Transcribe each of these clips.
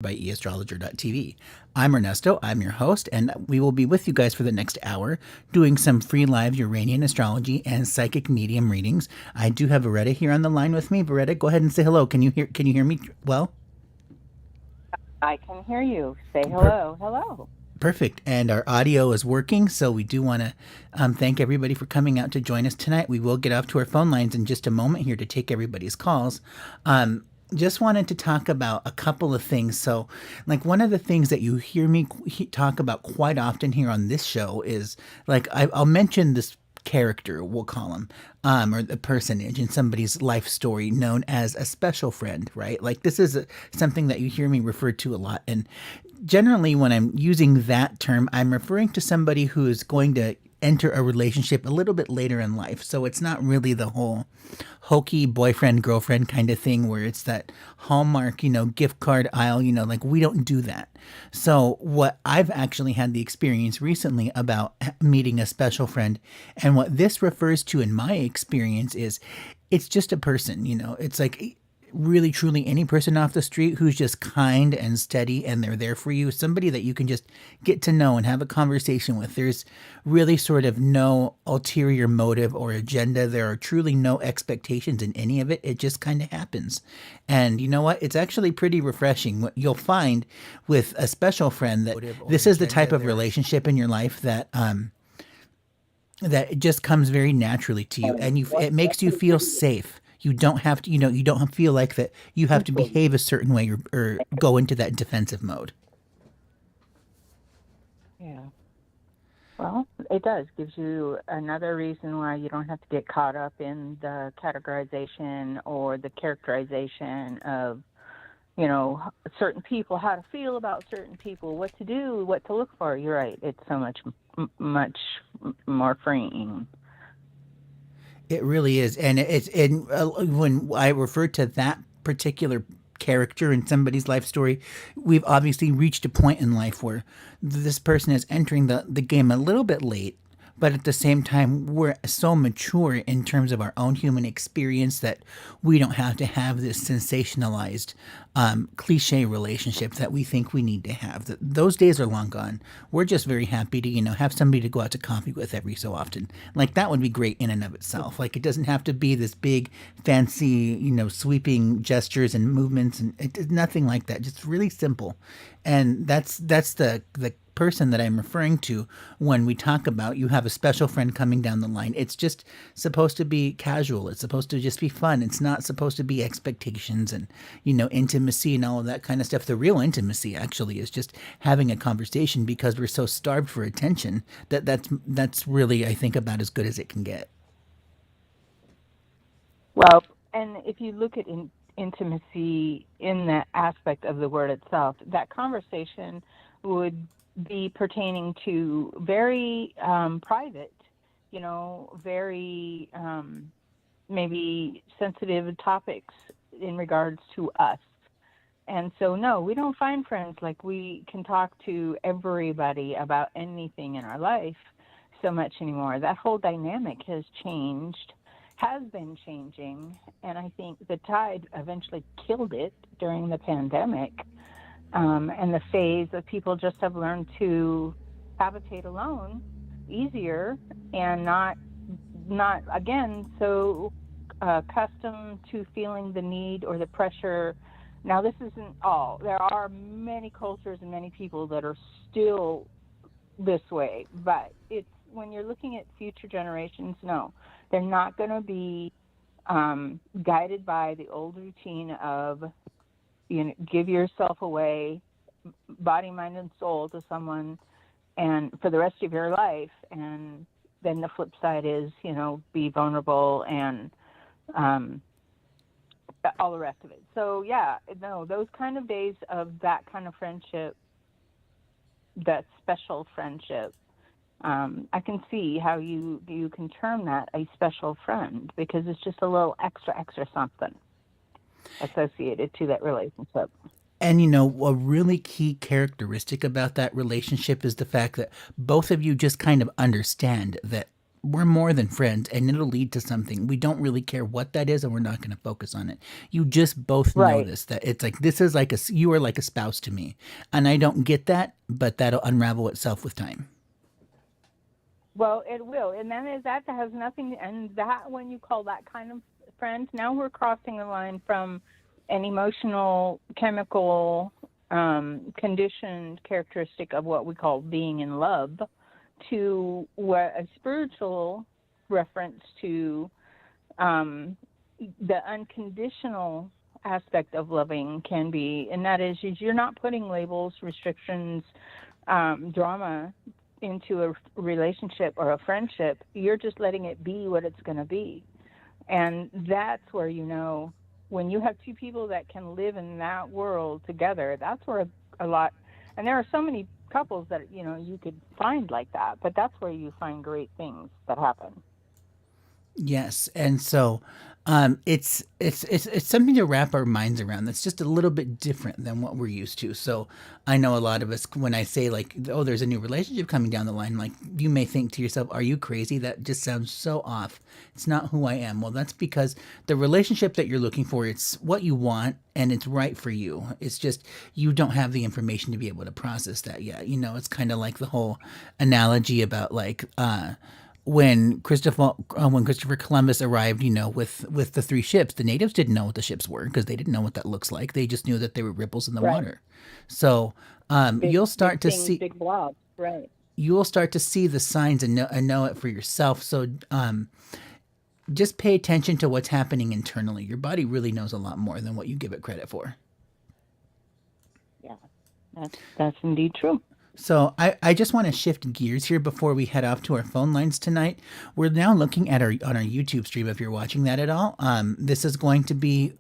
by eastrologer.tv. I'm Ernesto, I'm your host, and we will be with you guys for the next hour doing some free live Uranian astrology and psychic medium readings. I do have Beretta here on the line with me. Beretta, go ahead and say hello. Can you hear me well? I can hear you. Say Per- hello. Hello. Perfect. And our audio is working, so we do want to thank everybody for coming out to join us tonight. We will get off to our phone lines in just a moment here to take everybody's calls. Just wanted to talk about a couple of things. So, like, one of the things that you hear me talk about quite often here on this show is, like, I'll mention this character, we'll call him, or the personage in somebody's life story known as a special friend, right? Like, this is something that you hear me refer to a lot. And generally, when I'm using that term, I'm referring to somebody who is going to enter a relationship a little bit later in life. So it's not really the whole hokey boyfriend girlfriend kind of thing where it's that Hallmark, gift card aisle, like we don't do that. So what I've actually had the experience recently about meeting a special friend, and what this refers to in my experience is it's just a person, it's like really truly any person off the street who's just kind and steady and they're there for you, somebody that you can just get to know and have a conversation with. There's really sort of no ulterior motive or agenda. There are truly no expectations in any of it. It just kind of happens. And you know what, it's actually pretty refreshing. What you'll find with a special friend, that this is the type of relationship in your life that it just comes very naturally to you, and it makes you feel safe. You don't have to, you don't feel like that you have to behave a certain way, or go into that defensive mode. Yeah. Well, it does. Gives you another reason why you don't have to get caught up in the categorization or the characterization of, certain people, how to feel about certain people, what to do, what to look for. You're right. It's so much more freeing. It really is, and when I refer to that particular character in somebody's life story, we've obviously reached a point in life where this person is entering the game a little bit late, but at the same time, we're so mature in terms of our own human experience that we don't have to have this sensationalized, cliche relationship that we think we need to have. Those days are long gone. We're just very happy to, have somebody to go out to coffee with every so often. Like, that would be great in and of itself. Like, it doesn't have to be this big, fancy, sweeping gestures and movements, and it's nothing like that. Just really simple. And that's the person that I'm referring to when we talk about you have a special friend coming down the line. It's just supposed to be casual. It's supposed to just be fun. It's not supposed to be expectations and, intimacy and all of that kind of stuff. The real intimacy actually is just having a conversation, because we're so starved for attention that's really, I think, about as good as it can get. Well, and if you look at intimacy in that aspect of the word itself, that conversation would be pertaining to very private, very maybe sensitive topics in regards to us. And so, no, we don't find friends like we can talk to everybody about anything in our life so much anymore. That whole dynamic has been changing, and I think the tide eventually killed it during the pandemic, and the phase of people just have learned to habitate alone easier, and not again so accustomed to feeling the need or the pressure. Now, this isn't all. There are many cultures and many people that are still this way, but it's when you're looking at future generations, no, they're not going to be guided by the old routine of, give yourself away, body, mind, and soul to someone, and for the rest of your life. And then the flip side is, be vulnerable and all the rest of it. So yeah, no, those kind of days of that kind of friendship, that special friendship, I can see how you can term that a special friend, because it's just a little extra something associated to that relationship. And a really key characteristic about that relationship is the fact that both of you just kind of understand that we're more than friends, and it'll lead to something. We don't really care what that is, and we're not going to focus on it. You just both know Right. this, that it's like, this is like you are like a spouse to me. And I don't get that, but that'll unravel itself with time. Well, it will, and then that has nothing. And that when you call that kind of friend, now we're crossing the line from an emotional, chemical, conditioned characteristic of what we call being in love, to what a spiritual reference to the unconditional aspect of loving can be, and that is you're not putting labels, restrictions, drama into a relationship or a friendship. You're just letting it be what it's going to be. And that's where, when you have two people that can live in that world together, that's where a lot, and there are so many couples that, you could find like that, but that's where you find great things that happen. Yes, and so it's something to wrap our minds around. That's just a little bit different than what we're used to. So I know a lot of us, when I say like, oh, there's a new relationship coming down the line, like you may think to yourself, are you crazy? That just sounds so off. It's not who I am. Well, that's because the relationship that you're looking for, it's what you want and it's right for you. It's just you don't have the information to be able to process that yet. It's kind of like the whole analogy about like when Christopher Columbus arrived, with the three ships, the natives didn't know what the ships were because they didn't know what that looks like. They just knew that they were ripples in the Right. water. So Big, you'll big start to things, see big blobs. Right. you will start to see the signs and know it for yourself. So just pay attention to what's happening internally. Your body really knows a lot more than what you give it credit for. Yeah. That's indeed true. So I just want to shift gears here before we head off to our phone lines tonight. We're now looking at on our YouTube stream, if you're watching that at all. This is going to be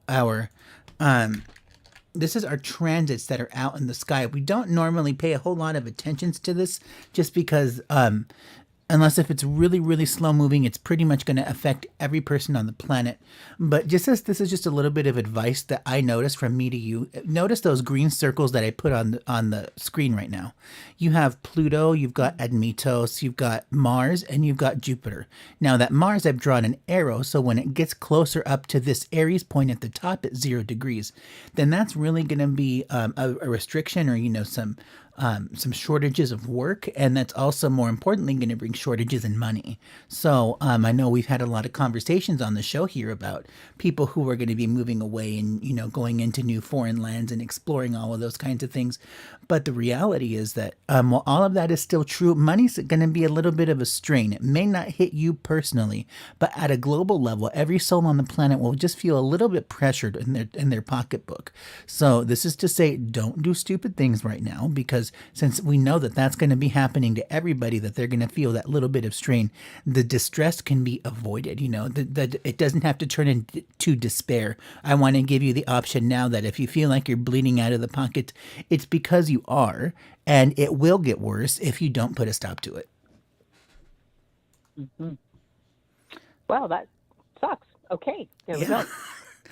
this is our transits that are out in the sky. We don't normally pay a whole lot of attention to this just because unless if it's really, really slow moving, it's pretty much going to affect every person on the planet. But just as this is just a little bit of advice that I noticed from me to you, notice those green circles that I put on the screen right now. You have Pluto, you've got Admetos, you've got Mars, and you've got Jupiter. Now that Mars, I've drawn an arrow, so when it gets closer up to this Aries point at the top at 0 degrees, then that's really going to be a restriction, or some shortages of work, and that's also more importantly going to bring shortages in money. So I know we've had a lot of conversations on the show here about people who are going to be moving away and going into new foreign lands and exploring all of those kinds of things. But the reality is that while all of that is still true, money's going to be a little bit of a strain. It may not hit you personally, but at a global level, every soul on the planet will just feel a little bit pressured in their pocketbook. So this is to say, don't do stupid things right now, because since we know that that's going to be happening to everybody, that they're going to feel that little bit of strain, the distress can be avoided. It doesn't have to turn into despair. I want to give you the option now that if you feel like you're bleeding out of the pocket, it's because you are, and it will get worse if you don't put a stop to it. Mm-hmm. Well, that sucks. Okay, there we go.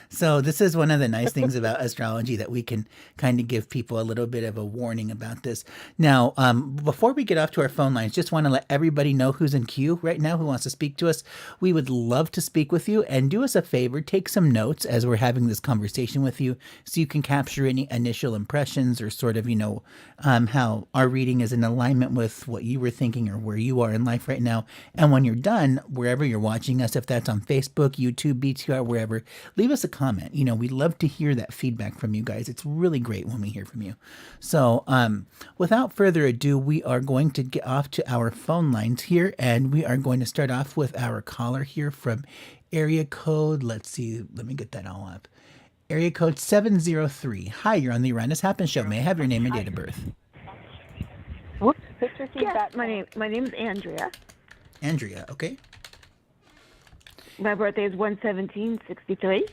So this is one of the nice things about astrology, that we can kind of give people a little bit of a warning about this. Now, before we get off to our phone lines, just want to let everybody know who's in queue right now, who wants to speak to us. We would love to speak with you, and do us a favor, take some notes as we're having this conversation with you, so you can capture any initial impressions, or sort of, how our reading is in alignment with what you were thinking or where you are in life right now. And when you're done, wherever you're watching us, if that's on Facebook, YouTube, BTR, wherever, leave us a comment. We love to hear that feedback from you guys. It's really great when we hear from you. So without further ado, we are going to get off to our phone lines here, and we are going to start off with our caller here from area code. Let's see. Let me get that all up. Area code 703. Hi, you're on the Uranus Happens Show. May I have your name and date of birth? Whoops, put your feedback. Yes, my name is Andrea. Andrea, okay. My birthday is 1/17/63.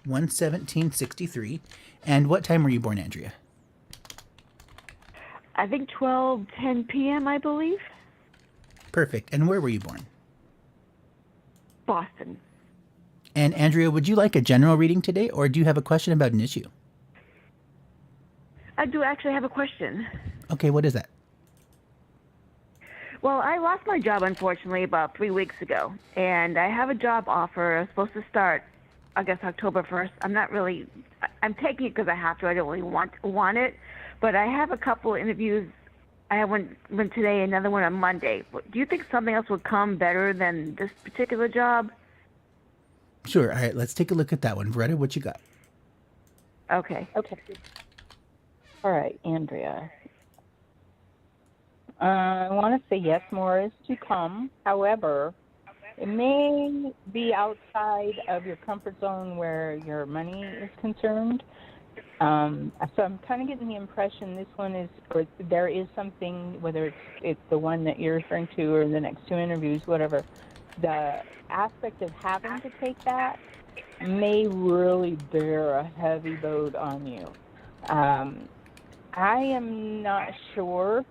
1/17/63. And what time were you born, Andrea? I think 12:10 p.m., I believe. Perfect. And where were you born? Boston. And Andrea, would you like a general reading today, or do you have a question about an issue? I do actually have a question. Okay, what is that? Well, I lost my job, unfortunately, about 3 weeks ago. And I have a job offer. I'm supposed to start, I guess, October 1st. I'm taking it because I have to. I don't really want it. But I have a couple of interviews. I have one today, another one on Monday. Do you think something else would come better than this particular job? Sure. All right, let's take a look at that one. Veretta, what you got? Okay. Okay. All right, Andrea. I want to say yes, more is to come. However, it may be outside of your comfort zone where your money is concerned. So I'm kind of getting the impression this one is, or there is something, whether it's the one that you're referring to or the next two interviews, whatever, the aspect of having to take that may really bear a heavy load on you. I am not sure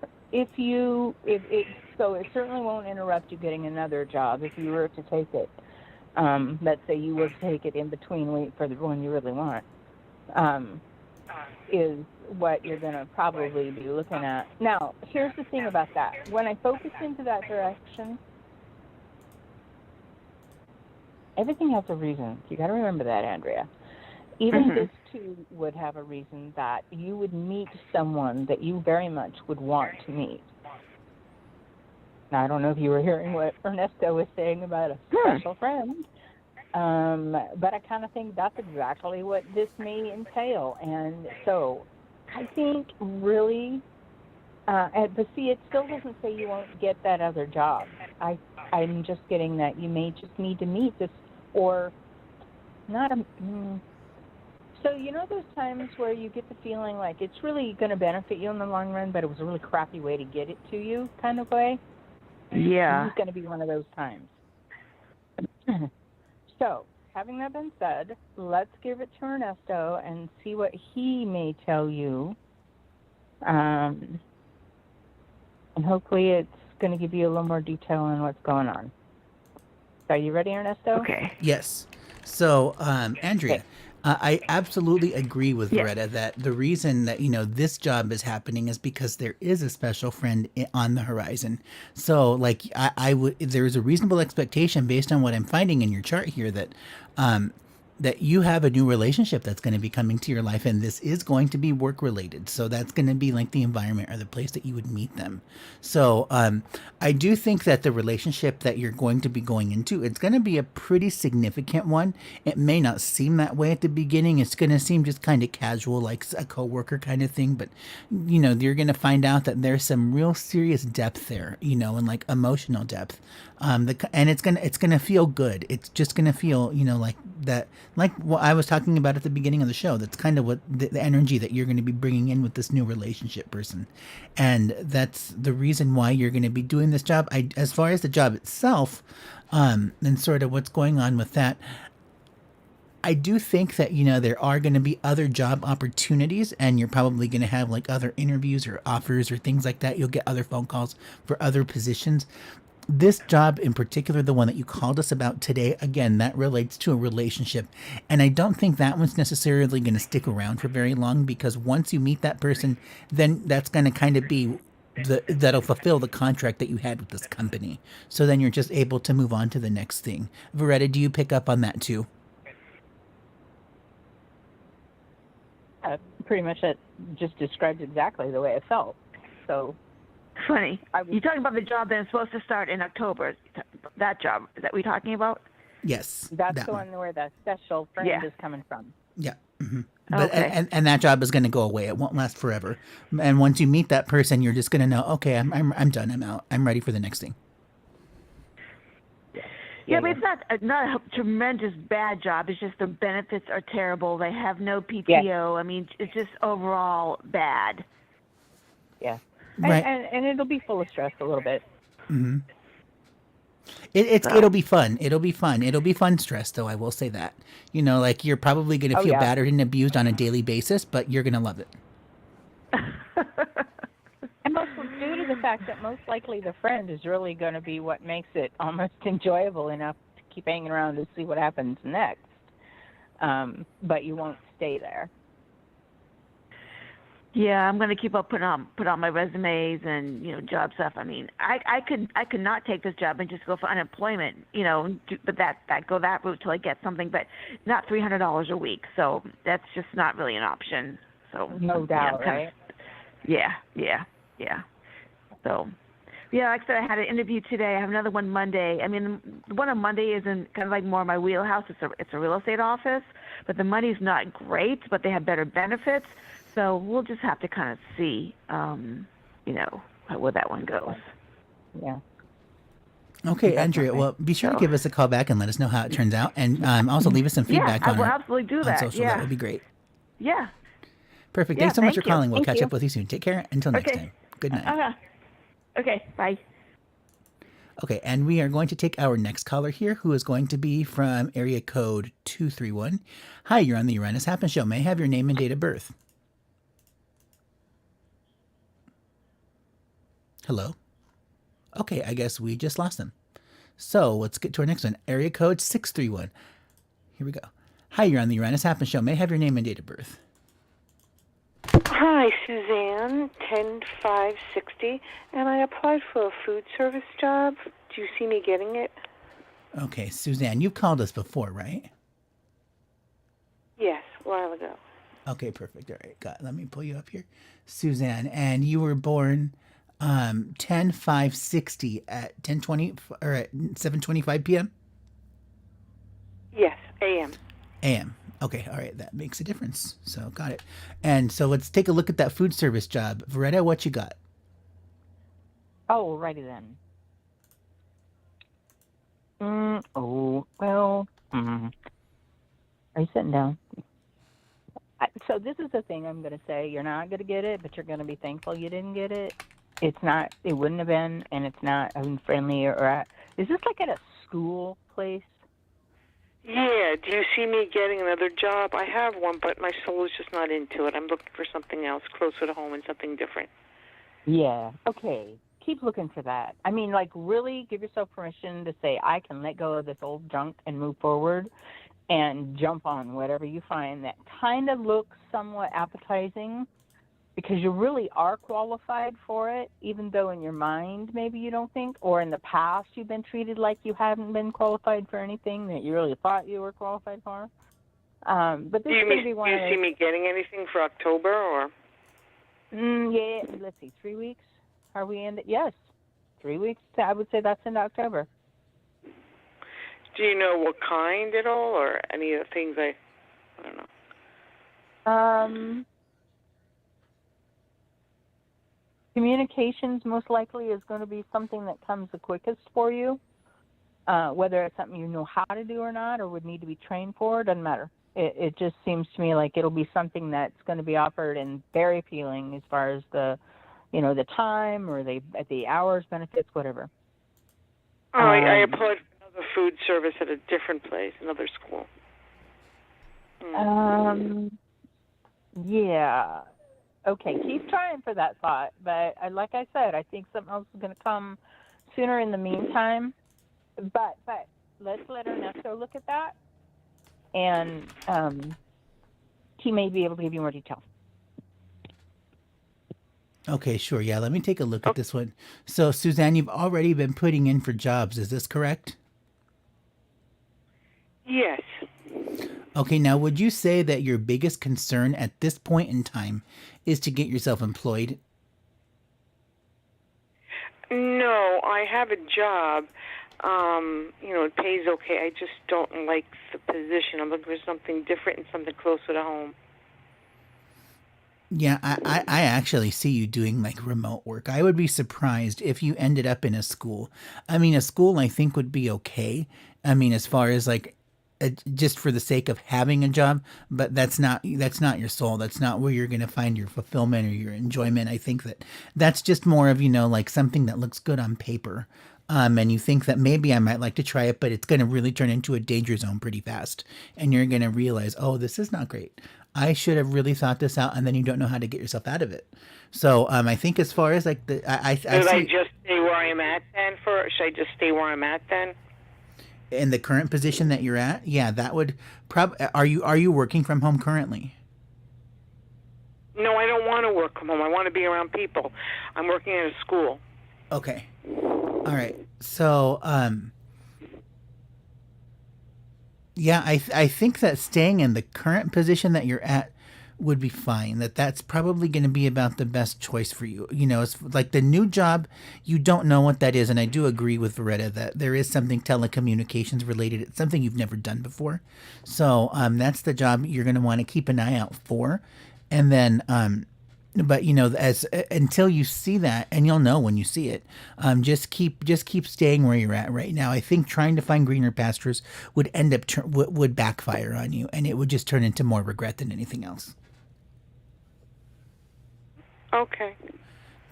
so it certainly won't interrupt you getting another job if you were to take it. Let's say you were to take it in between, wait for the one you really want, is what you're going to probably be looking at. Now, here's the thing about that. When I focus into that direction, everything has a reason. You got to remember that, Andrea. Even this too would have a reason that you would meet someone that you very much would want to meet. Now, I don't know if you were hearing what Ernesto was saying about a special friend, but I kind of think that's exactly what this may entail. And so I think really, but see, it still doesn't say you won't get that other job. I'm just getting that you may just need to meet this, or not a... So you know those times where you get the feeling like it's really going to benefit you in the long run, but it was a really crappy way to get it to you kind of way? Yeah. This is going to be one of those times. So, having that been said, let's give it to Ernesto and see what he may tell you. And hopefully it's going to give you a little more detail on what's going on. Are you ready, Ernesto? Okay. Yes. So, Andrea, Okay. I absolutely agree with Yeah. Veretta that the reason that, this job is happening is because there is a special friend on the horizon. So, like, I would, there's a reasonable expectation based on what I'm finding in your chart here that you have a new relationship that's going to be coming to your life, and this is going to be work related. So that's going to be like the environment or the place that you would meet them. So I do think that the relationship that you're going to be going into, it's going to be a pretty significant one. It may not seem that way at the beginning. It's going to seem just kind of casual, like a coworker kind of thing. But you're going to find out that there's some real serious depth there, and like emotional depth. And it's gonna feel good. It's just gonna feel, like that, like what I was talking about at the beginning of the show. That's kind of what the energy that you're going to be bringing in with this new relationship person, and that's the reason why you're going to be doing this job. As far as the job itself, and sort of what's going on with that, I do think that, there are going to be other job opportunities, and you're probably going to have like other interviews or offers or things like that. You'll get other phone calls for other positions. This job in particular, the one that you called us about today, again, that relates to a relationship. And I don't think that one's necessarily going to stick around for very long, because once you meet that person, then that's going to kind of be that'll fulfill the contract that you had with this company. So then you're just able to move on to the next thing. Veretta, do you pick up on that too? Pretty much that just describes exactly the way it felt. So... Funny. You're talking about the job that's supposed to start in October. That job. Is that what you're talking about? Yes. That's the one where the special friend is coming from. Yeah. Mm-hmm. But, Okay. and that job is going to go away. It won't last forever. And once you meet that person, you're just going to know, okay, I'm done. I'm out. I'm ready for the next thing. Yeah, but it's not a tremendous bad job. It's just the benefits are terrible. They have no PTO. Yeah. I mean, it's just overall bad. Yeah. Right. And it'll be full of stress a little bit. Mm-hmm. It'll be fun. It'll be fun. It'll be fun stress, though. I will say that. Like you're probably going to feel battered and abused on a daily basis, but you're going to love it. And mostly due to the fact that most likely the friend is really going to be what makes it almost enjoyable enough to keep hanging around to see what happens next. But you won't stay there. Yeah, I'm gonna keep up put on my resumes and job stuff. I mean, I could not take this job and just go for unemployment, but go that route till I get something, but not $300 a week. So that's just not really an option. So No doubt, right? Yeah. So yeah, like I said, I had an interview today. I have another one Monday. I mean, the one on Monday isn't kind of like more my wheelhouse. It's a real estate office, but the money's not great, but they have better benefits. So we'll just have to kind of see, where that one goes. Yeah. Okay, Andrea. Well, be sure to give us a call back and let us know how it turns out, and also leave us some feedback I on will our absolutely do on that. social. That would be great. Yeah. Perfect. Yeah, Thanks so much for thank you. calling. We'll Thank catch you. up with you soon. Take care. Until next Okay. time. Good night. Okay. Bye. Okay, and we are going to take our next caller here, who is going to be from area code 231. Hi, you're on the Uranus Happens Show. May I have your name and date of birth? Hello? Okay, I guess we just lost them. So let's get to our next one. Area code 631. Here we go. Hi, you're on the Uranus Happens Show. May I have your name and date of birth? Hi, Suzanne, 10560, and I applied for a food service job. Do you see me getting it? Okay, Suzanne, you've called us before, right? Yes, a while ago. Okay, perfect. All right, let me pull you up here. Suzanne, and you were born 10/5/60 at 10:20 or at 7:25 p.m.? Yes, AM. AM. Okay, all right, that makes a difference. So, got it. And so let's take a look at that food service job. Veretta, what you got? Oh, righty then. Are you sitting down? So this is the thing I'm going to say. You're not going to get it, but you're going to be thankful you didn't get it. It wouldn't have been, and it's not unfriendly is this like at a school place? Yeah, do you see me getting another job? I have one, but my soul is just not into it. I'm looking for something else, closer to home and something different. Yeah. Okay. Keep looking for that. I mean, like, really give yourself permission to say, I can let go of this old junk and move forward and jump on whatever you find that kind of looks somewhat appetizing, because you really are qualified for it, even though in your mind maybe you don't think, or in the past you've been treated like you haven't been qualified for anything that you really thought you were qualified for. But this is going to be one. Do you see me getting anything for October or? Yeah, let's see, 3 weeks. Are we in? Yes, 3 weeks. I would say that's in October. Do you know what kind at all, or any of the things I don't know? Communications most likely is going to be something that comes the quickest for you. Whether it's something you know how to do or not, or would need to be trained for, doesn't matter. It just seems to me like it'll be something that's going to be offered and very appealing as far as the time or the hours, benefits, whatever. Oh, I applied for another food service at a different place, another school. Yeah. Okay, keep trying for that thought. But like I said, I think something else is going to come sooner in the meantime. But let's let Ernesto look at that, and he may be able to give you more detail. Okay, sure. Yeah, let me take a look at this one. So, Suzanne, you've already been putting in for jobs. Is this correct? Yes. Okay, now would you say that your biggest concern at this point in time is to get yourself employed? No, I have a job. It pays okay. I just don't like the position. I'm looking for something different and something closer to home. Yeah, I actually see you doing like remote work. I would be surprised if you ended up in a school. I mean, a school I think would be okay. I mean, as far as like just for the sake of having a job, but that's not your soul. That's not where you're going to find your fulfillment or your enjoyment. I think that's just more of, like something that looks good on paper. And you think that maybe I might like to try it, but it's going to really turn into a danger zone pretty fast. And you're going to realize, oh, this is not great. I should have really thought this out, and then you don't know how to get yourself out of it. So I think as far as like Should I just stay where I'm at then? Should I just stay where I'm at then? In the current position that you're at, yeah, that would are you working from home currently? No, I don't want to work from home. I want to be around people. I'm working at a school. Okay. All right. So, yeah, I think that staying in the current position that you're at would be fine. That's probably going to be about the best choice for you. You know, it's like the new job, you don't know what that is, and I do agree with Veretta that there is something telecommunications related. It's something you've never done before, so that's the job you're going to want to keep an eye out for, and then but you know, as until you see that, and you'll know when you see it, just keep staying where you're at right now. I think trying to find greener pastures would end up would backfire on you, and it would just turn into more regret than anything else. Okay.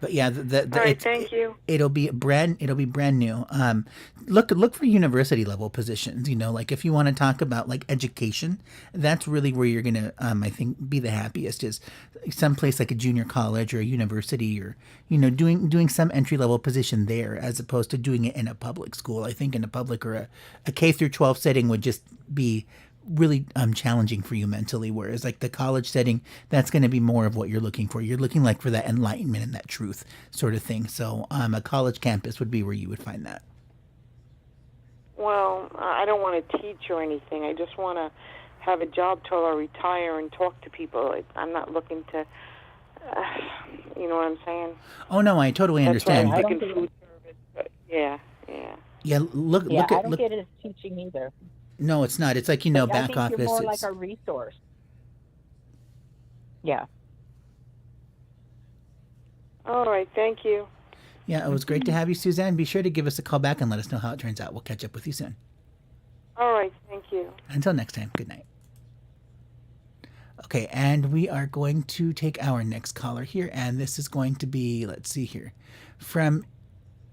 But yeah, All right, thank you. It'll be brand new. Look for university level positions. You know, like if you want to talk about like education, that's really where you're gonna I think be the happiest is someplace like a junior college or a university, or you know, doing some entry level position there as opposed to doing it in a public school. I think in a public or a K through 12 setting would just be really challenging for you mentally, whereas like the college setting, that's going to be more of what you're looking for. You're looking like for that enlightenment and that truth sort of thing. So a college campus would be where you would find that. Well, I don't want to teach or anything. I just want to have a job till I retire and talk to people. I'm not looking to, you know what I'm saying? Oh no, I totally understand. That's why I'm looking food service, but yeah. Yeah, look I at don't get it as teaching either. No, it's not. It's like, you know, Like, back I think office. you're more like a resource. Yeah. All right, thank you. Yeah, it was great to have you, Suzanne. Be sure to give us a call back and let us know how it turns out. We'll catch up with you soon. All right, thank you. Until next time, good night. Okay, and we are going to take our next caller here, and this is going to be, let's see here, from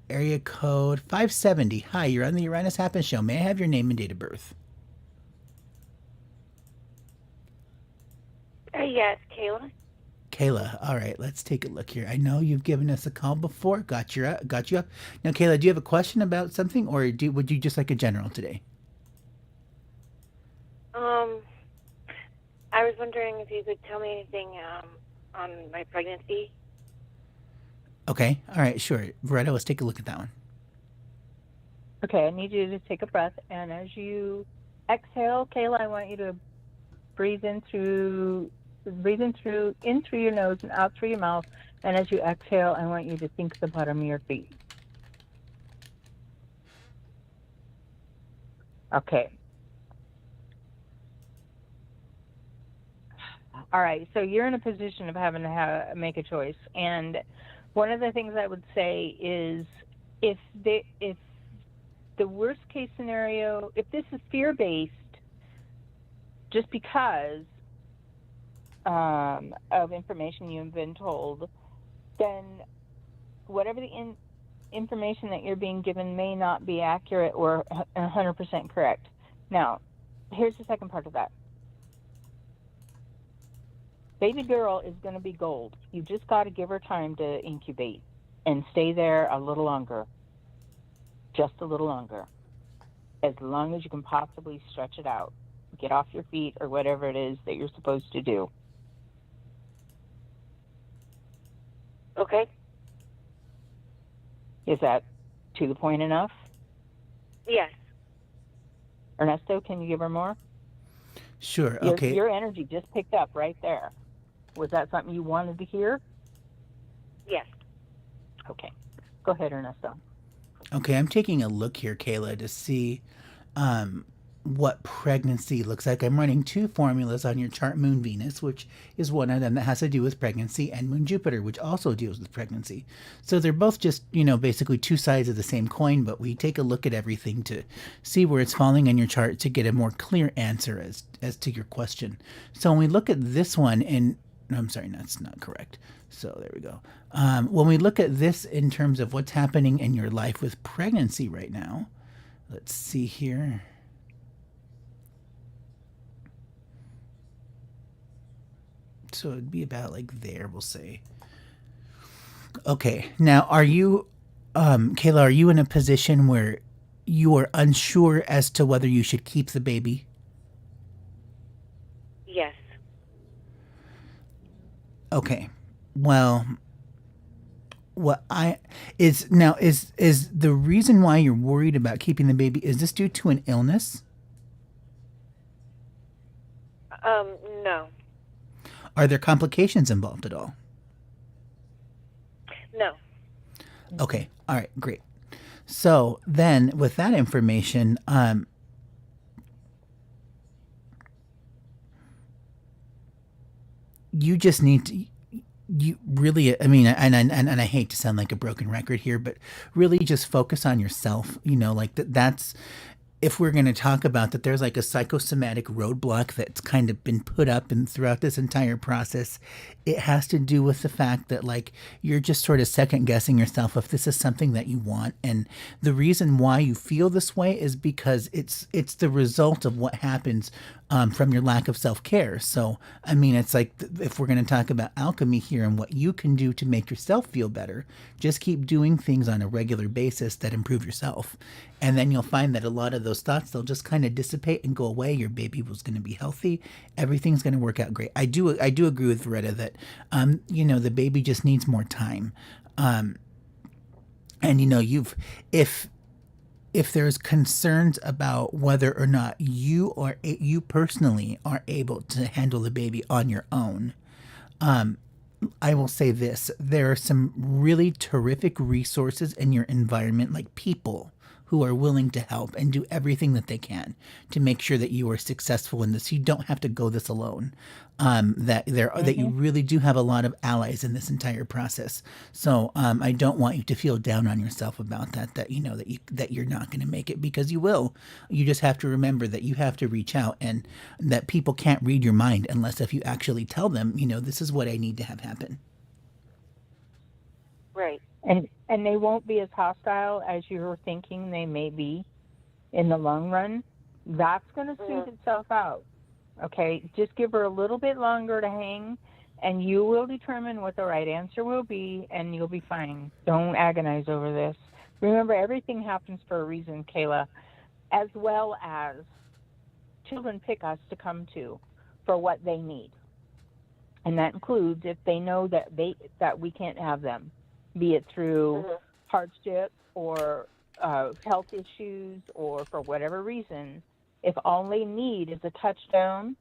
area code 570. Hi, you're on the Uranus Happens Show. May I have your name and date of birth? Yes, Kayla. Kayla, all right, let's take a look here. I know you've given us a call before. Got you up. Now, Kayla, do you have a question about something, or would you just like a general today? I was wondering if you could tell me anything on my pregnancy. Okay, all right, sure. Veretta, let's take a look at that one. Okay, I need you to take a breath, and as you exhale, Kayla, I want you to breathe in through your nose and out through your mouth. And as you exhale, I want you to think the bottom of your feet. Okay. All right. So you're in a position of having to make a choice. And one of the things I would say is if the worst case scenario, if this is fear-based, just because of information you've been told, then whatever the information that you're being given may not be accurate or 100% correct. Now, here's the second part of that. Baby girl is going to be gold. You just got to give her time to incubate and stay there a little longer, just a little longer, as long as you can possibly stretch it out. Get off your feet or whatever it is that you're supposed to do. Okay. Is that to the point enough? Yes. Ernesto, can you give her more? Sure, okay. Your energy just picked up right there. Was that something you wanted to hear? Yes. Okay. Go ahead, Ernesto. Okay, I'm taking a look here, Kayla, to see what pregnancy looks like. I'm running two formulas on your chart, Moon Venus, which is one of them that has to do with pregnancy, and Moon Jupiter, which also deals with pregnancy. So they're both just, you know, basically two sides of the same coin, but we take a look at everything to see where it's falling in your chart to get a more clear answer as to your question. So when we look at this one, and no, I'm sorry, that's not correct. So there we go. When we look at this in terms of what's happening in your life with pregnancy right now, let's see here. So it'd be about like there, we'll say. Okay, now are you, Kayla, are you in a position where you are unsure as to whether you should keep the baby? Yes. Okay. Well, what I is now is the reason why you're worried about keeping the baby, is this due to an illness? No. Are there complications involved at all? No. Okay. All right. Great. So then, with that information, you just need to. You really, I mean, and I hate to sound like a broken record here, but really just focus on yourself. You know, like that's if we're going to talk about that, there's like a psychosomatic roadblock that's kind of been put up and throughout this entire process. It has to do with the fact that like you're just sort of second guessing yourself if this is something that you want. And the reason why you feel this way is because it's the result of what happens from your lack of self-care. So, I mean, it's like if we're going to talk about alchemy here and what you can do to make yourself feel better, just keep doing things on a regular basis that improve yourself. And then you'll find that a lot of those thoughts, they'll just kind of dissipate and go away. Your baby was going to be healthy. Everything's going to work out great. I do agree with Veretta that, the baby just needs more time. And, if there's concerns about whether or not you personally are able to handle the baby on your own, I will say this: there are some really terrific resources in your environment, like people who are willing to help and do everything that they can to make sure that you are successful in this. You don't have to go this alone. That you really do have a lot of allies in this entire process. So I don't want you to feel down on yourself about that. That you're not going to make it, because you will. You just have to remember that you have to reach out, and that people can't read your mind unless if you actually tell them, this is what I need to have happen. Right. And they won't be as hostile as you're thinking they may be in the long run. That's going to smooth itself out. Okay, just give her a little bit longer to hang, and you will determine what the right answer will be, and you'll be fine. Don't agonize over this. Remember, everything happens for a reason, Kayla, as well as children pick us to come to for what they need. And that includes if they know that we can't have them, be it through hardship or health issues or for whatever reason. If all they need is a touchdown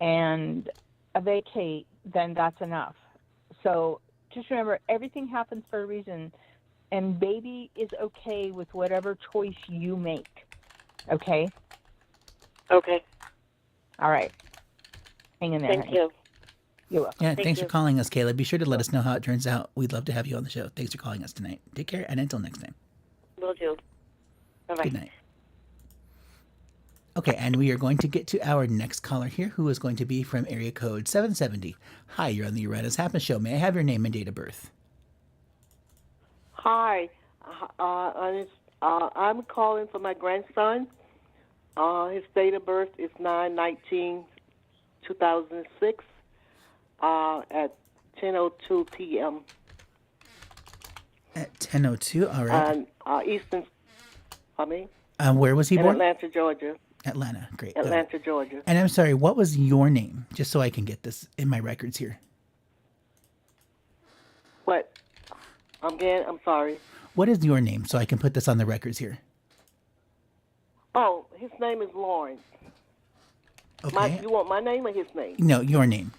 and a vacate, then that's enough. So just remember, everything happens for a reason, and baby is okay with whatever choice you make. Okay? Okay. All right. Hang in there. Thank you. You're welcome. Yeah, thanks for calling us, Kayla. Be sure to let us know how it turns out. We'd love to have you on the show. Thanks for calling us tonight. Take care, and until next time. Will do. Bye-bye. Good night. Okay, and we are going to get to our next caller here, who is going to be from area code 770. Hi, you're on the Uranus Happens Show. May I have your name and date of birth? Hi, I'm calling for my grandson. His date of birth is 9/19/2006 at 10:02 p.m. At 10:02, all right. Eastern, where was he in born? Atlanta, Georgia. Atlanta, great. Atlanta, Georgia. And I'm sorry, what was your name? Just so I can get this in my records here. What? Again, I'm sorry. What is your name so I can put this on the records here? Oh, his name is Lawrence. Okay. You want my name or his name? No, your name.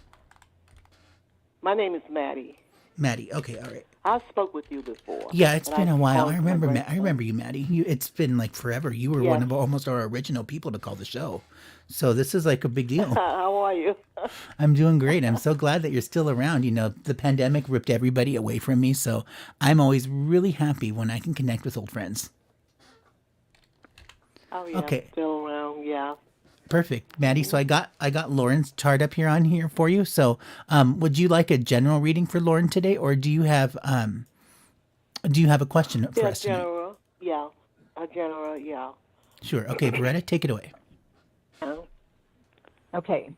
My name is Maddie. Maddie. Okay, all right. I spoke with you before. Yeah, it's been a while. I remember. grandson. I remember you, Maddie. It's been like forever. You were one of almost our original people to call the show, so this is like a big deal. How are you? I'm doing great. I'm so glad that you're still around. The pandemic ripped everybody away from me, so I'm always really happy when I can connect with old friends. Oh yeah, Okay. I'm still around. Yeah. Perfect, Maddie. So I got Lauren's chart up here on here for you. So, would you like a general reading for Lauren today, or do you have a question for us tonight? General. Yeah, a general. Yeah. Sure. Okay, Veretta, take it away. Okay.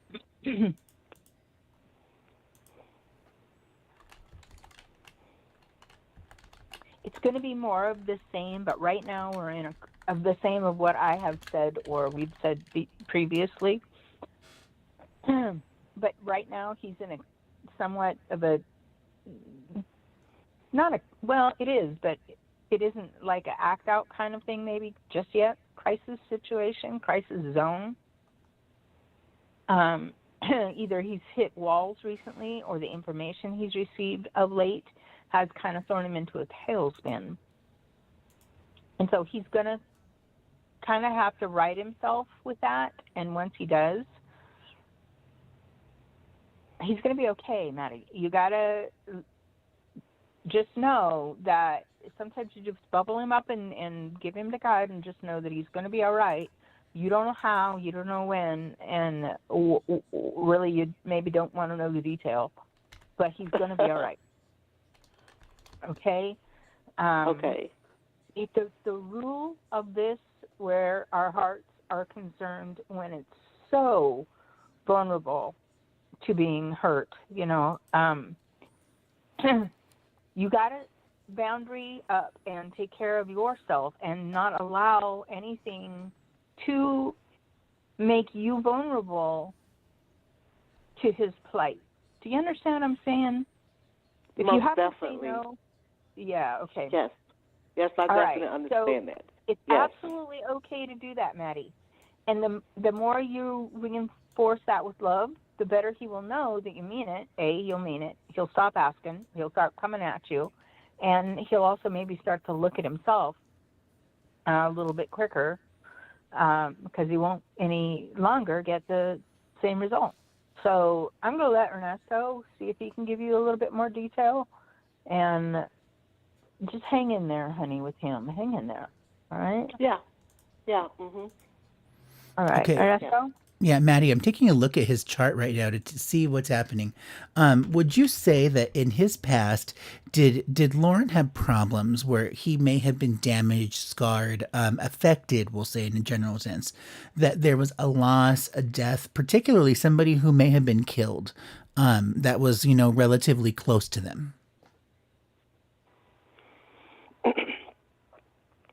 It's going to be more of the same, but right now we're in of the same of what I have said or we've said previously. But right now he's in a somewhat of a, not a, well, it is, but it isn't like an act out kind of thing maybe just yet. Crisis situation, crisis zone. Either he's hit walls recently or the information he's received of late has kind of thrown him into a tailspin. And so he's going to kind of have to right himself with that. And once he does, he's going to be okay, Maddie. You got to just know that sometimes you just bubble him up and give him to God and just know that he's going to be all right. You don't know how, you don't know when, and really you maybe don't want to know the detail, but he's going to be all right. Okay? Okay. The rule of this, where our hearts are concerned when it's so vulnerable to being hurt, you know, you got to boundary up and take care of yourself and not allow anything to make you vulnerable to his plight. Do you understand what I'm saying? If Most you have definitely. to say no, yeah, okay. Yes. Yes, I definitely understand that. It's Yes. absolutely okay to do that, Maddie. And the more you reinforce that with love, the better he will know that you mean it. You'll mean it. He'll stop asking. He'll start coming at you. And he'll also maybe start to look at himself a little bit quicker, because he won't any longer get the same result. So I'm going to let Ernesto see if he can give you a little bit more detail, and just hang in there, honey, with him. Hang in there. All right? Yeah. Yeah. Mhm. All right. Okay. Ernesto? Yeah, Maddie, I'm taking a look at his chart right now to see what's happening. Would you say that in his past, did Lauren have problems where he may have been damaged, scarred, affected, we'll say in a general sense, that there was a loss, a death, particularly somebody who may have been killed, that was, you know, relatively close to them?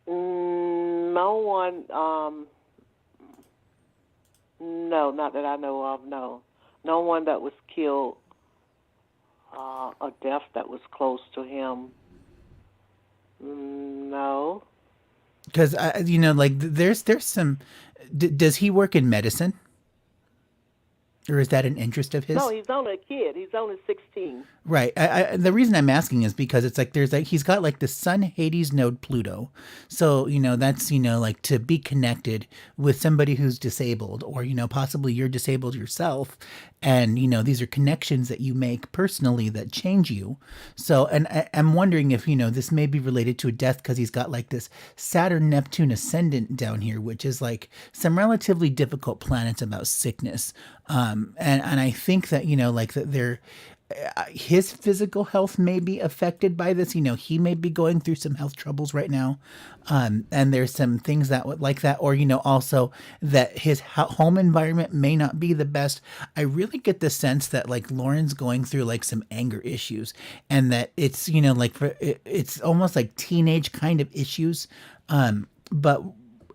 No one. No, not that I know of. No one that was killed, a death that was close to him. No. Because you know, like there's some. Does he work in medicine, or is that an interest of his? No, he's only a kid. He's only 16. Right. The reason I'm asking is because it's like there's like he's got like the Sun, Hades node, Pluto. So, you know, that's, you know, like to be connected with somebody who's disabled, or, you know, possibly you're disabled yourself. And, you know, these are connections that you make personally that change you. So, and I'm wondering if, you know, this may be related to a death because he's got like this Saturn, Neptune ascendant down here, which is like some relatively difficult planets about sickness. And I think that, you know, like that they're, his physical health may be affected by this. You know, he may be going through some health troubles right now. And there's some things that would like that, or, you know, also that his home environment may not be the best. I really get the sense that like Lauren's going through like some anger issues, and that it's, you know, like it's almost like teenage kind of issues. But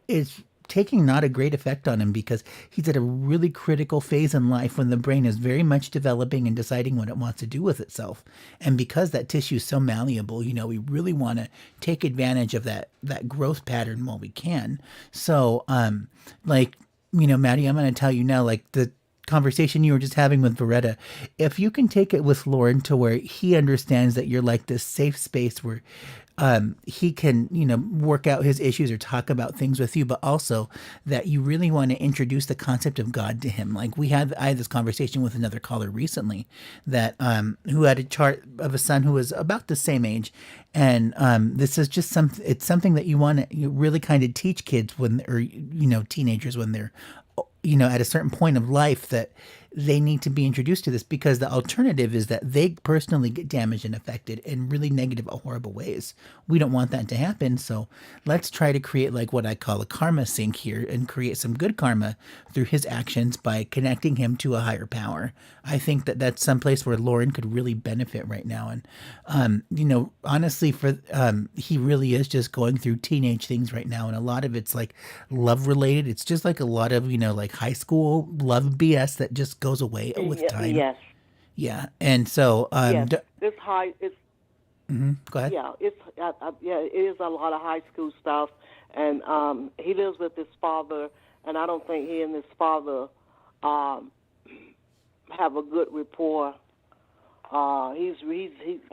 it's taking not a great effect on him because he's at a really critical phase in life when the brain is very much developing and deciding what it wants to do with itself. And because that tissue is so malleable, you know, we really want to take advantage of that growth pattern while we can. So, like, you know, Maddie, I'm going to tell you now, like the conversation you were just having with Veretta, if you can take it with Lauren to where he understands that you're like this safe space where he can, you know, work out his issues or talk about things with you, but also that you really want to introduce the concept of God to him. Like I had this conversation with another caller recently that, who had a chart of a son who was about the same age. And, this is just it's something that you want to really kind of teach kids or, you know, teenagers when they're, you know, at a certain point of life, that they need to be introduced to this, because the alternative is that they personally get damaged and affected in really negative or horrible ways. We don't want that to happen. So let's try to create like what I call a karma sink here and create some good karma through his actions by connecting him to a higher power. I think that that's someplace where Lauren could really benefit right now. And, you know, honestly, he really is just going through teenage things right now. And a lot of it's like love related. It's just like a lot of, you know, like high school love BS that just goes away with time. Yes. Yeah, and so Yes, it's high. It's go ahead. yeah, it is a lot of high school stuff, and he lives with his father, and I don't think he and his father um, have a good rapport. He's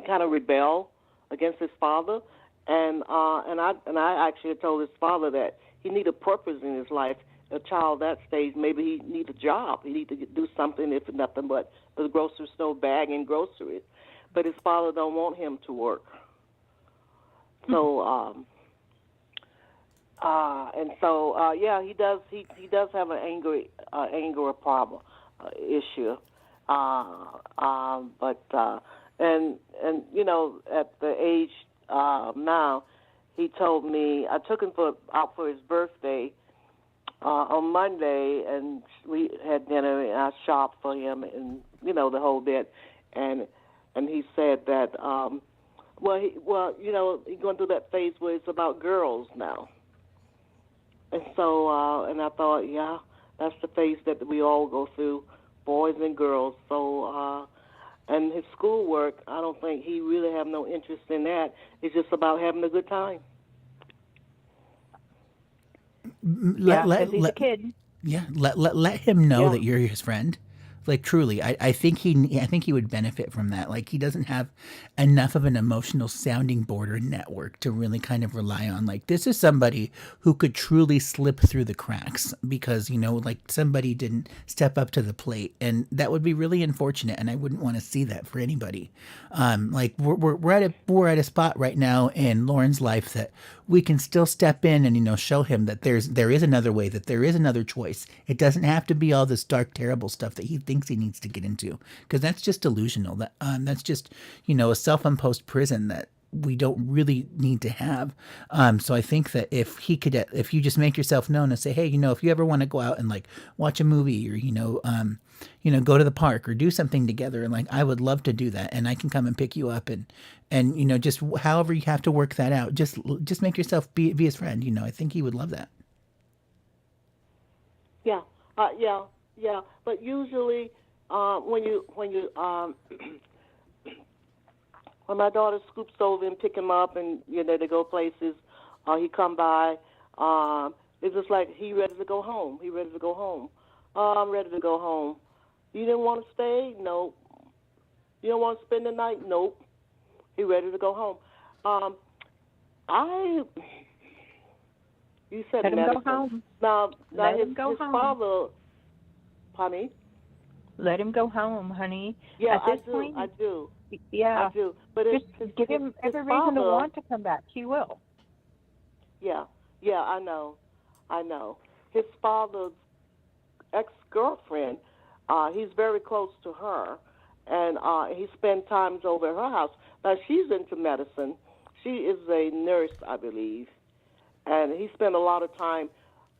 kind of rebel against his father, and I actually told his father that he need a purpose in his life. A child that stage, maybe he need a job. He need to do something if nothing but the grocery store bagging groceries. But his father don't want him to work. So yeah, he does. He does have an anger problem issue. And at the age now, he told me I took him out for his birthday on Monday, and we had dinner and I shopped for him, and the whole bit, and he said that he's going through that phase where it's about girls now, and so and I thought, yeah, that's the phase that we all go through, boys and girls. So and his schoolwork, I don't think he really have no interest in that. It's just about having a good time. Because he's a kid. Yeah, let him know Yeah. that you're his friend. Like truly, I think he would benefit from that. Like he doesn't have enough of an emotional sounding board or network to really kind of rely on. Like this is somebody who could truly slip through the cracks because like somebody didn't step up to the plate, and that would be really unfortunate. And I wouldn't want to see that for anybody. Like we're at a spot right now in Lauren's life that we can still step in and show him that there is another way, that there is another choice. It doesn't have to be all this dark, terrible stuff that he thinks he needs to get into, because that's just delusional. That's just a self-imposed prison that we don't really need to have. So I think that if you just make yourself known and say, hey, if you ever want to go out and like watch a movie or go to the park or do something together, and like I would love to do that, and I can come and pick you up and just however you have to work that out, just make yourself be his friend. I think he would love that. Yeah, yeah. But usually, when my daughter scoops over and pick him up, and they go places, he come by. It's just like he ready to go home. He ready to go home. I'm ready to go home. You didn't want to stay? Nope. You don't want to spend the night? Nope. He ready to go home. You said Let him medicine. go home. Now Let his him go home. father, honey. Let him go home, honey. Yeah, At this I do. point, I do. yeah. I do. But Just give him every reason to want to come back. He will. Yeah, I know. His father's ex-girlfriend, he's very close to her, and he spends times over at her house. Now, she's into medicine. She is a nurse, I believe, and he spent a lot of time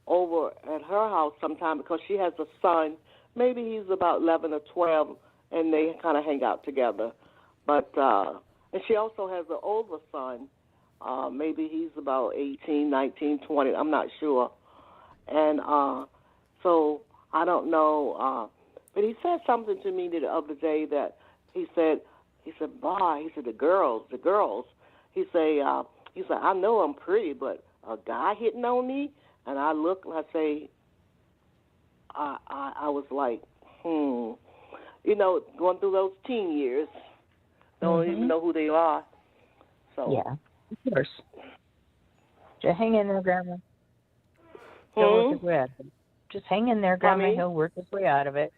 over at her house sometime because she has a son. Maybe he's about 11 or 12, and they kind of hang out together. But and she also has an older son. Maybe he's about 18, 19, 20. I'm not sure. And so I don't know. But he said something to me the other day that he said, "Boy," he said, the girls. He said, I know I'm pretty, but a guy hitting on me, and I look and I say, I was like, going through those teen years, don't even know who they are. So Yeah, of course. Just hang in there, Grandma. He'll work his way out of it. Just hang in there, Grandma. Mommy? He'll work his way out of it.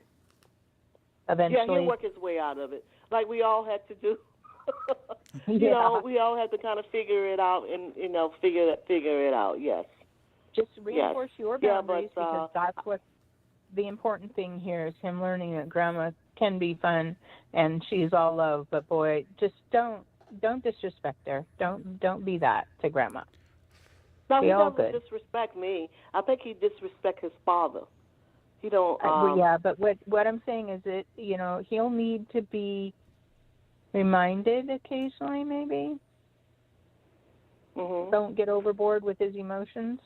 Eventually. Yeah, he'll work his way out of it, like we all had to do. Yeah. We all had to kind of figure it out, and figure it out. Yes. Just reinforce your boundaries, but, because that's what the important thing here is, him learning that Grandma can be fun and she's all love, but boy, just don't disrespect her. Don't be that to Grandma. No, be he all doesn't good. disrespect me. I think he disrespects his father. He don't. Yeah, but what I'm saying is that he'll need to be reminded occasionally, maybe. Mhm. Don't get overboard with his emotions.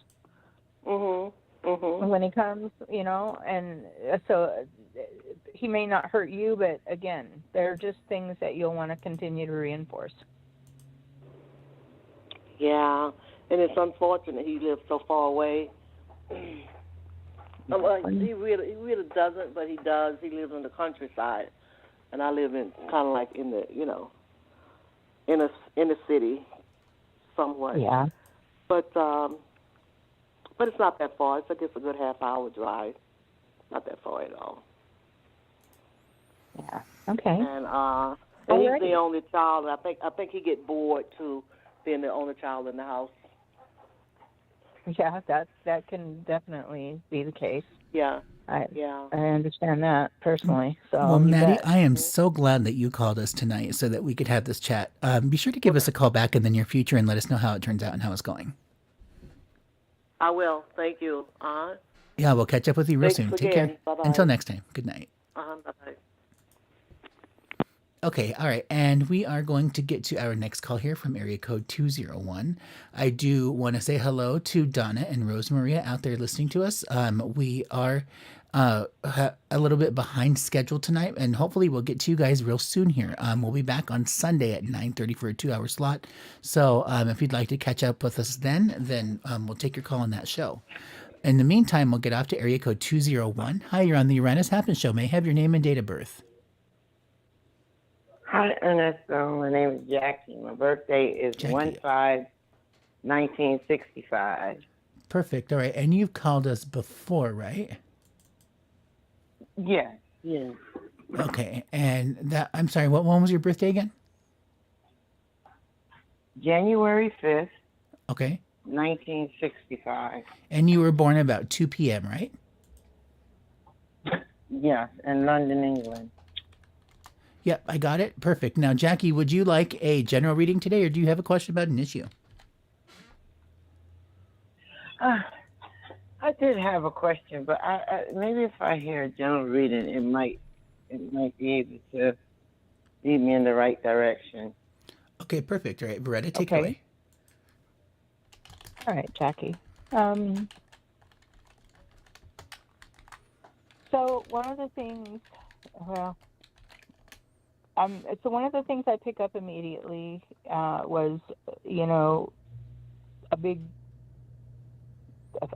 Mhm. when he comes, and so he may not hurt you, but again, they're just things that you'll want to continue to reinforce. Yeah, and it's unfortunate he lives so far away. Well, he really doesn't, but he does. He lives in the countryside, and I live in kind of like in the in the city, somewhat. Yeah. But it's not that far. It's, I guess, a good half-hour drive. Not that far at all. Yeah. Okay. And he's the only child. I think he get bored too, being the only child in the house. Yeah, that can definitely be the case. Yeah. I understand that personally. So well, Maddie, I am so glad that you called us tonight so that we could have this chat. Be sure to give us a call back in the near future and let us know how it turns out and how it's going. I will. Thank you. Yeah, we'll catch up with you real soon. Take care. Bye-bye. Until next time. Good night. Bye-bye. Okay, all right, and we are going to get to our next call here from area code 201. I do want to say hello to Donna and Rose Maria out there listening to us. We are a little bit behind schedule tonight, and hopefully we'll get to you guys real soon here. We'll be back on Sunday at 9:30 for a 2-hour slot. So if you'd like to catch up with us then we'll take your call on that show. In the meantime, we'll get off to area code 201. Hi, you're on the Uranus Happens Show. May I have your name and date of birth? Hi, Ernesto. My name is Jackie. My birthday is 1/5/1965. Perfect. All right. And you've called us before, right? Yeah. Okay. And I'm sorry, when was your birthday again? January 5th, Okay. 1965. And you were born about 2 p.m., right? Yes, in London, England. Yep, I got it. Perfect. Now, Jackie, would you like a general reading today, or do you have a question about an issue? I did have a question, but I maybe if I hear a general reading, it might be able to lead me in the right direction. Okay, perfect. All right, Beretta, take it away. All right, Jackie. So one of the things, so one of the things I pick up immediately was, a big,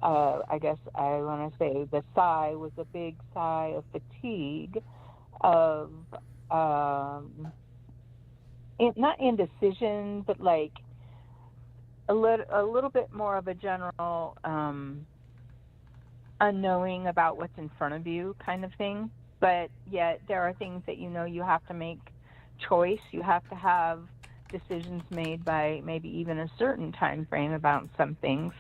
I guess I want to say the sigh was a big sigh of fatigue, of not indecision, but like a little bit more of a general unknowing about what's in front of you kind of thing. But yet there are things that you have to make choice. You have to have decisions made by maybe even a certain time frame about some things.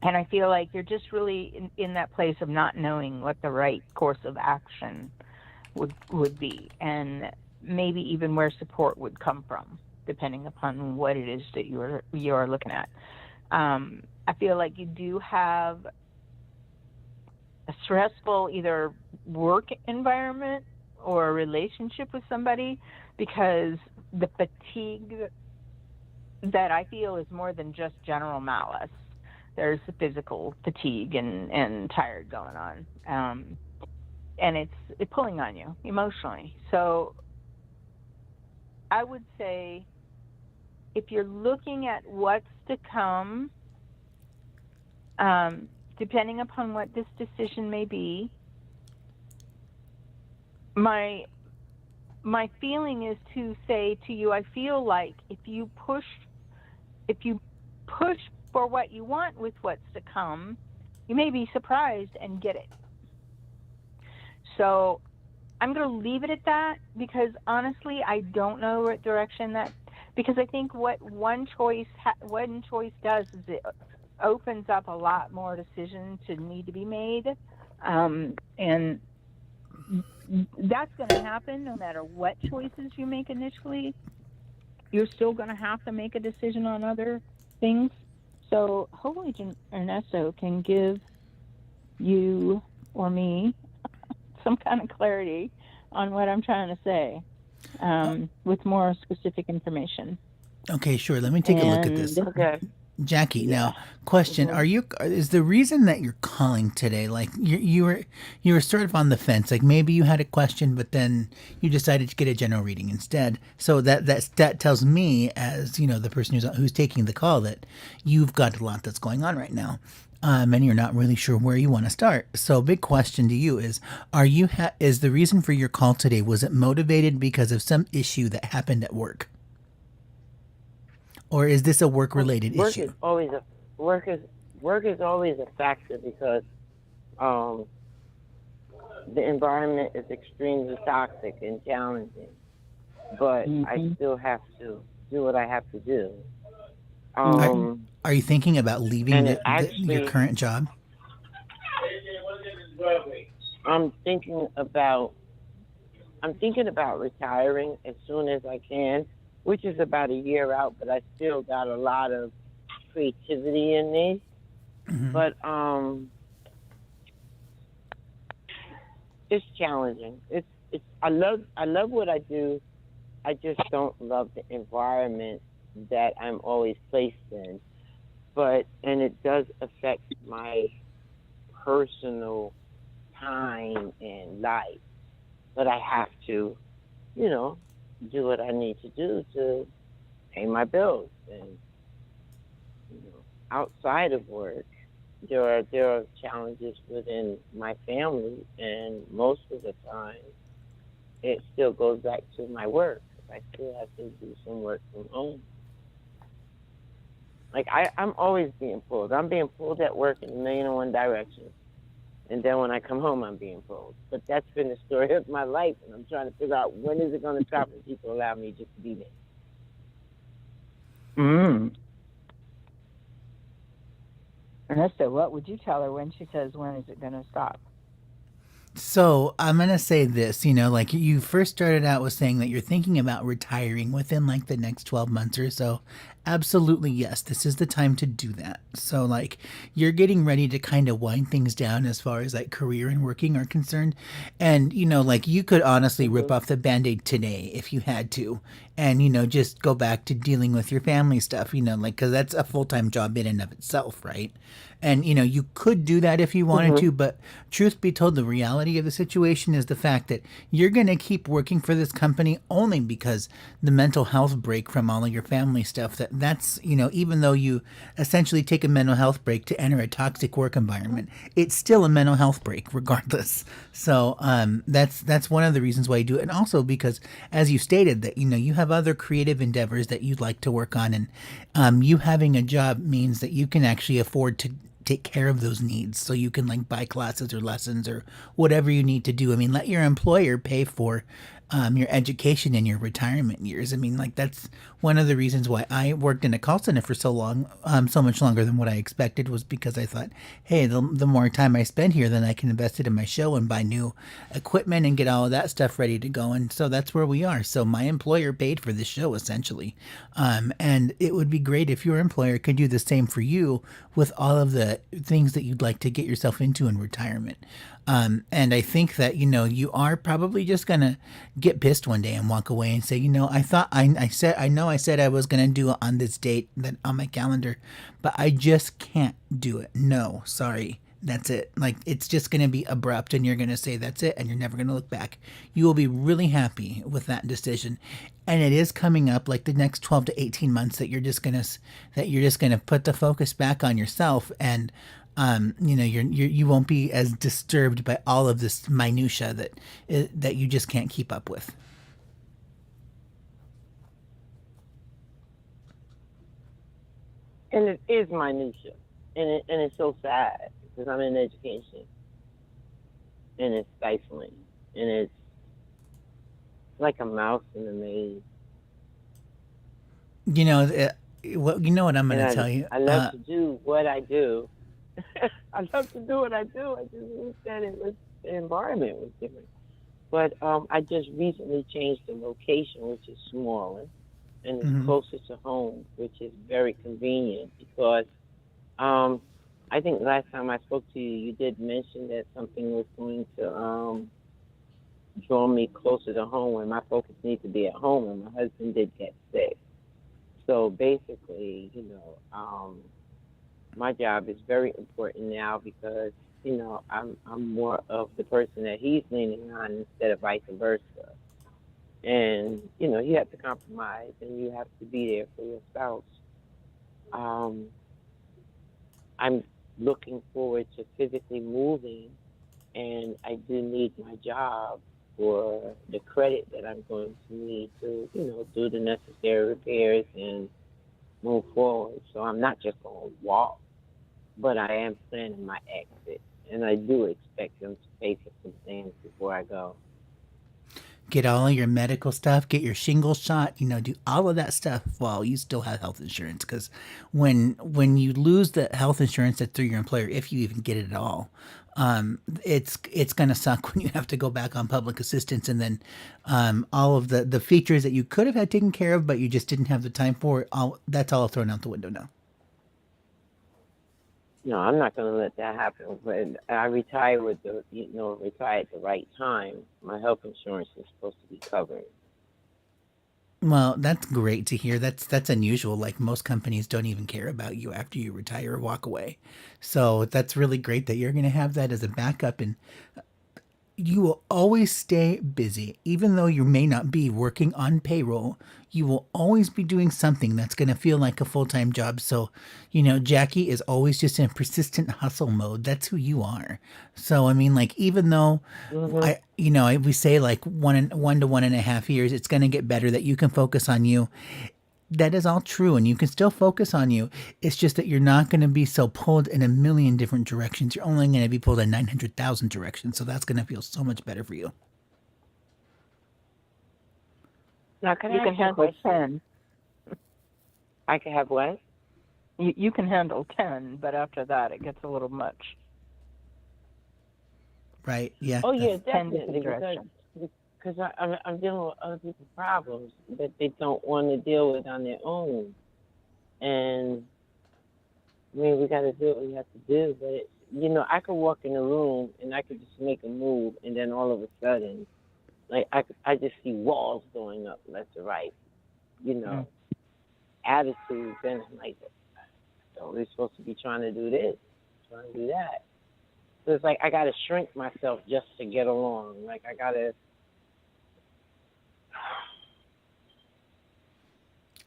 And I feel like you're just really in that place of not knowing what the right course of action would be, and maybe even where support would come from, depending upon what it is that you're looking at. I feel like you do have a stressful either work environment or a relationship with somebody, because the fatigue that I feel is more than just general malice. There's the physical fatigue and tired going on, and it's pulling on you emotionally. So I would say, if you're looking at what's to come, depending upon what this decision may be, my feeling is to say to you, I feel like if you push for what you want with what's to come, you may be surprised and get it. So I'm going to leave it at that, because honestly, I don't know what direction because I think what one choice does is it opens up a lot more decisions to need to be made, and that's going to happen no matter what choices you make initially. You're still going to have to make a decision on other things. So hopefully Ernesto can give you or me some kind of clarity on what I'm trying to say, with more specific information. Okay, sure. Let me take a look at this. Okay. Jackie, Yeah. now question: Is the reason that you're calling today like you were sort of on the fence? Like maybe you had a question, but then you decided to get a general reading instead. So that tells me, as you know, the person who's taking the call, that you've got a lot that's going on right now, and you're not really sure where you want to start. So, big question to you is: is the reason for your call today, was it motivated because of some issue that happened at work? Or is this a work-related Work issue? is always a work is work is always a factor because um, the environment is extremely toxic and challenging. But I still have to do what I have to do. Are you thinking about leaving And it your actually, current job? I'm thinking about retiring as soon as I can, which is about a year out. But I still got a lot of creativity in me. But it's challenging. It's I love what I do. I just don't love the environment that I'm always placed in. And it does affect my personal time and life. But I have to, you know, do what I need to do to pay my bills. And outside of work, there are challenges within my family, and most of the time, it still goes back to my work. I still have to do some work from home. Like I'm always being pulled. I'm being pulled at work in a million and one directions. And then when I come home, I'm being pulled. But that's been the story of my life, and I'm trying to figure out when is it going to stop when people allow me just to be me. Ernesto, what would you tell her when she says, when is it going to stop? So I'm gonna say this, like you first started out with saying that you're thinking about retiring within like the next 12 months or so. Absolutely, yes, this is the time to do that. So like you're getting ready to kind of wind things down as far as like career and working are concerned. And like you could honestly rip off the band-aid today if you had to, and just go back to dealing with your family stuff, like because that's a full-time job in and of itself, right? And you could do that if you wanted to, but truth be told, the reality of the situation is the fact that you're going to keep working for this company only because the mental health break from all of your family stuff, that's even though you essentially take a mental health break to enter a toxic work environment, it's still a mental health break regardless. So that's one of the reasons why you do it. And also because, as you stated, that you have other creative endeavors that you'd like to work on, and you having a job means that you can actually afford to take care of those needs, so you can like buy classes or lessons or whatever you need to do. I mean, let your employer pay for your education in your retirement years. I mean, like that's one of the reasons why I worked in a call center for so long, so much longer than what I expected, was because I thought, hey, the more time I spend here, then I can invest it in my show and buy new equipment and get all of that stuff ready to go. And so that's where we are. So my employer paid for this show essentially. And it would be great if your employer could do the same for you with all of the things that you'd like to get yourself into in retirement. And I think that, you are probably just going to get pissed one day and walk away and say, I said I was going to do it on this date that on my calendar, but I just can't do it. No, sorry. That's it. Like, it's just going to be abrupt, and you're going to say that's it, and you're never going to look back. You will be really happy with that decision. And it is coming up like the next 12 to 18 months that you're just going to put the focus back on yourself, and you won't be as disturbed by all of this minutia that you just can't keep up with. And it is minutia, and it's so sad because I'm in education, and it's stifling, and it's like a mouse in a maze. You know what I'm going to tell you. I love to do what I do. I love to do what I do. I just wish that the environment was different. But I just recently changed the location, which is smaller, and it's closer to home, which is very convenient because I think last time I spoke to you, you did mention that something was going to draw me closer to home when my focus needs to be at home, and my husband did get sick. So basically, my job is very important now because I'm more of the person that he's leaning on instead of vice versa. And you have to compromise and you have to be there for your spouse. I'm looking forward to physically moving, and I do need my job for the credit that I'm going to need to do the necessary repairs and move forward. So I'm not just going to walk, but I am planning my exit, and I do expect them to pay for some things before I go. Get all of your medical stuff, get your shingles shot, do all of that stuff while you still have health insurance. Because when you lose the health insurance that's through your employer, if you even get it at all, it's going to suck when you have to go back on public assistance, and then all of the features that you could have had taken care of, but you just didn't have the time for it, that's all thrown out the window now. No, I'm not going to let that happen. When I retire retire at the right time, my health insurance is supposed to be covered. Well, that's great to hear. That's unusual. Like, most companies don't even care about you after you retire or walk away. So that's really great that you're going to have that as a backup, and you will always stay busy. Even though you may not be working on payroll, you will always be doing something that's going to feel like a full-time job. So, Jackie is always just in persistent hustle mode. That's who you are. So, I mean, like, even though we say like 1 to 1.5 years, it's going to get better, that you can focus on you. That is all true, and you can still focus on you. It's just that you're not going to be so pulled in a million different directions. You're only going to be pulled in 900,000 directions, so that's going to feel so much better for you. Now, You can handle 10. I can have what? You can handle 10, but after that, it gets a little much. Right? Yeah. Oh, yeah, 10 definitely. different directions. Because I'm dealing with other people's problems that they don't want to deal with on their own. And, I mean, we got to do what we have to do. But, I could walk in a room and I could just make a move, and then all of a sudden, like, I just see walls going up left to right, attitudes. And I'm like, so we're supposed to be trying to do this, trying to do that. So it's like I got to shrink myself just to get along. Like, I got to...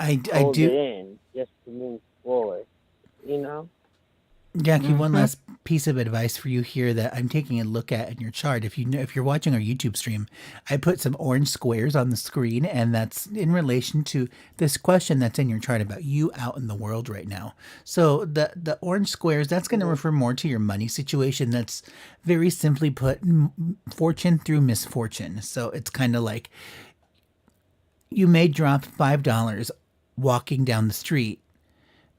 I hold do. it in just to move forward, Jackie, one last piece of advice for you here that I'm taking a look at in your chart. If you're watching our YouTube stream, I put some orange squares on the screen, and that's in relation to this question that's in your chart about you out in the world right now. So the orange squares, that's going to refer more to your money situation. That's very simply put, fortune through misfortune. So it's kind of like you may drop $5 walking down the street,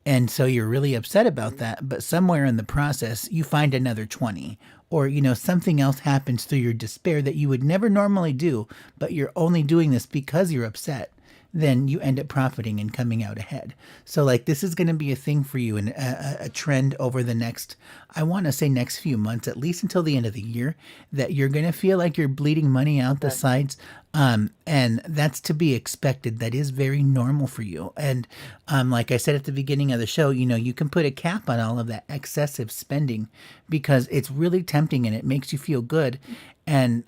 and so you're really upset about that, but somewhere in the process you find another 20, or something else happens through your despair that you would never normally do, but you're only doing this because you're upset. Then you end up profiting and coming out ahead. So, like, this is going to be a thing for you, and a trend over the next, I want to say next few months, at least until the end of the year, that you're going to feel like you're bleeding money out the sides. And that's to be expected. That is very normal for you. And like I said at the beginning of the show, you can put a cap on all of that excessive spending, because it's really tempting and it makes you feel good. And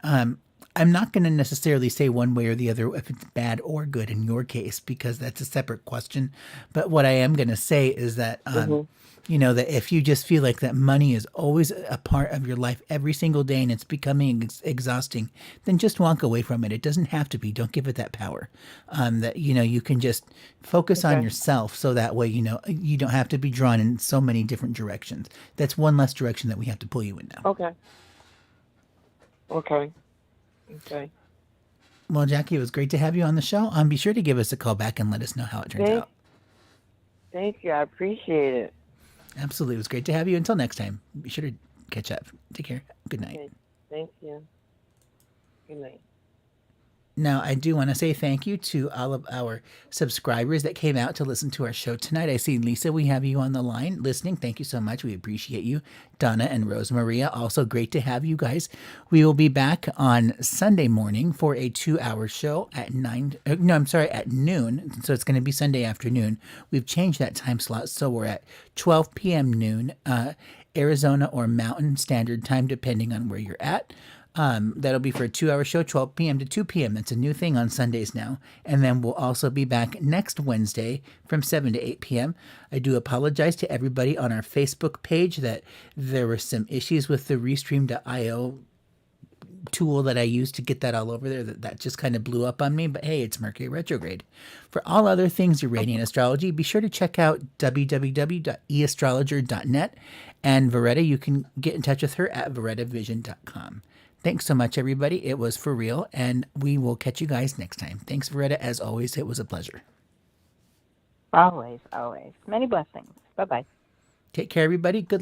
I'm not going to necessarily say one way or the other if it's bad or good in your case, because that's a separate question. But what I am going to say is that, that if you just feel like that money is always a part of your life every single day and it's becoming exhausting, then just walk away from it. It doesn't have to be. Don't give it that power. That, you can just focus on yourself, so that way, you don't have to be drawn in so many different directions. That's one less direction that we have to pull you in now. Okay. Well, Jackie, it was great to have you on the show. Be sure to give us a call back and let us know how it turns out. Thank you. I appreciate it. Absolutely. It was great to have you. Until next time, be sure to catch up. Take care. Good night. Okay. Thank you. Good night. Now, I do want to say thank you to all of our subscribers that came out to listen to our show tonight. I see Lisa, we have you on the line listening. Thank you so much. We appreciate you. Donna and Rose Maria, also great to have you guys. We will be back on Sunday morning for a 2-hour show at at noon. So it's going to be Sunday afternoon. We've changed that time slot, so we're at 12 p.m. noon, Arizona or Mountain Standard Time, depending on where you're at. That'll be for a 2-hour show, 12 p.m. to 2 p.m. That's a new thing on Sundays now. And then we'll also be back next Wednesday from 7 to 8 p.m. I do apologize to everybody on our Facebook page that there were some issues with the Restream.io tool that I used to get that all over there. That just kind of blew up on me. But hey, it's Mercury retrograde. For all other things Uranian astrology, be sure to check out www.eastrologer.net. And Veretta, you can get in touch with her at verettavision.com. Thanks so much, everybody. It was for real, and we will catch you guys next time. Thanks, Veretta. As always, it was a pleasure. Always, always. Many blessings. Bye-bye. Take care, everybody. Good luck.